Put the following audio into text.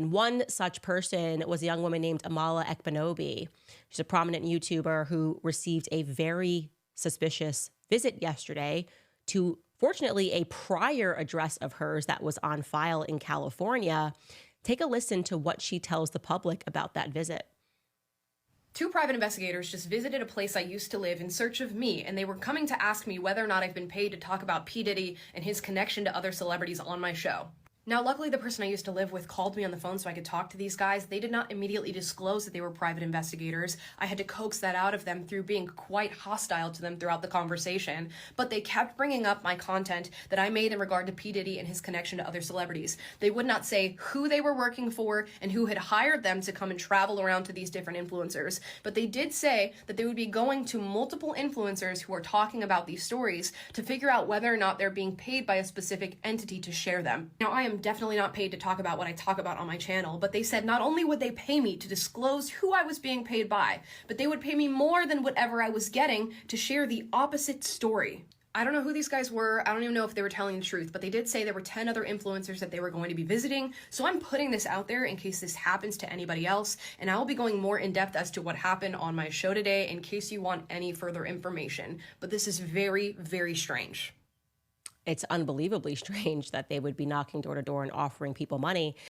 And one such person was a young woman named Amala Ekbenobi. She's a prominent YouTuber who received a very suspicious visit yesterday to, fortunately, a prior address of hers that was on file in California. Take a listen to what she tells the public about that visit. Two private investigators just visited a place I used to live in search of me, and they were coming to ask me whether or not I've been paid to talk about P. Diddy and his connection to other celebrities on my show. Now, luckily, the person I used to live with called me on the phone so I could talk to these guys. They did not immediately disclose that they were private investigators. I had to coax that out of them through being quite hostile to them throughout the conversation. But they kept bringing up my content that I made in regard to P. Diddy and his connection to other celebrities. They would not say who they were working for and who had hired them to come and travel around to these different influencers. But they did say that they would be going to multiple influencers who are talking about these stories to figure out whether or not they're being paid by a specific entity to share them. Now, I am definitely not paid to talk about what I talk about on my channel, but they said not only would they pay me to disclose who I was being paid by, but they would pay me more than whatever I was getting to share the opposite story. I don't know who these guys were. I don't even know if they were telling the truth, but they did say there were 10 other influencers that they were going to be visiting. So I'm putting this out there in case this happens to anybody else, and I will be going more in depth as to what happened on my show today in case you want any further information. But this is very, very strange. It's unbelievably strange that they would be knocking door to door and offering people money.